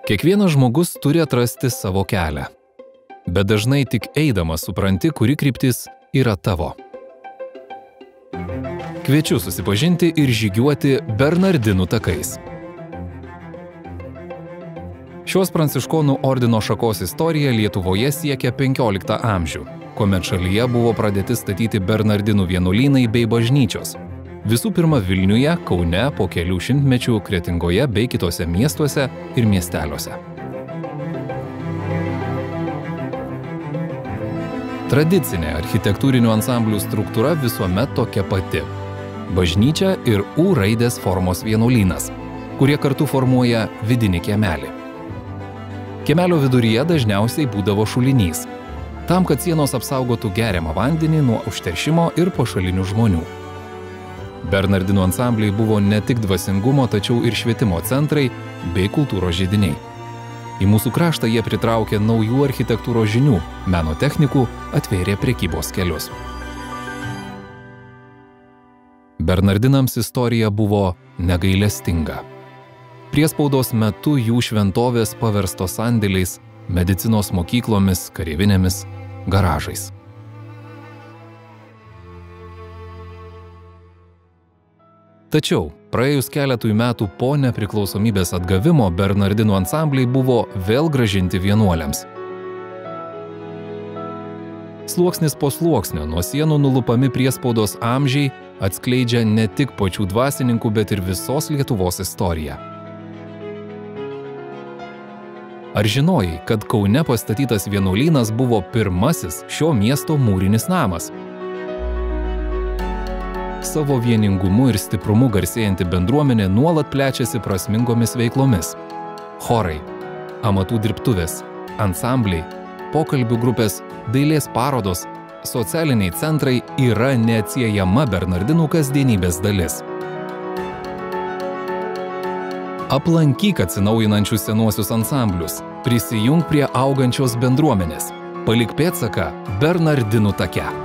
Kiekvienas žmogus turi atrasti savo kelią. Bet dažnai tik eidamas supranti, kuri kryptis yra tavo. Kviečiu susipažinti ir žygiuoti Bernardinų takais. Šios pranciškonų ordino šakos istorija Lietuvoje siekia 15 amžių, kuomet šalyje buvo pradėti statyti Bernardinų vienuolynai bei bažnyčios. Visų pirma Vilniuje, Kaune, po kelių šimtmečių Kretingoje bei kitose miestuose ir miesteliuose. Tradicinė architektūrinių ansamblių struktūra visuomet tokia pati. Bažnyčia ir U raidės formos vienuolynas, kurie kartu formuoja vidinį kiemelį. Kiemelio viduryje dažniausiai būdavo šulinys, tam, kad sienos apsaugotų geriamą vandenį nuo užteršimo ir pašalinių žmonių. Bernardinų ansambliai buvo ne tik dvasingumo, tačiau ir švietimo centrai bei kultūros židiniai. Į mūsų kraštą jie pritraukė naujų architektūros žinių, meno technikų, atvėrė prekybos kelius. Bernardinams istorija buvo negailestinga. Priespaudos metu jų šventovės paverstos sandėliais, medicinos mokyklomis, kareivinėmis, garažais. Tačiau, praėjus keletui metų po nepriklausomybės atgavimo, Bernardinų ansambliai buvo vėl grąžinti vienuoliams. Sluoksnis po sluoksnio nuo sienų nulupami priespaudos amžiai atskleidžia ne tik pačių dvasininkų, bet ir visos Lietuvos istoriją. Ar žinojai, kad Kaune pastatytas vienuolynas buvo pirmasis šio miesto mūrinis namas? Savo vieningumu ir stiprumu garsėjanti bendruomenė nuolat plečiasi prasmingomis veiklomis. Chorai, amatų dirbtuvės, ansambliai, pokalbių grupės, dailės parodos, socialiniai centrai yra neatsiejama Bernardinų kasdienybės dalis. Aplankyk atsinaujinančius senuosius ansamblius, prisijunk prie augančios bendruomenės, palik pėdsaką Bernardinų take.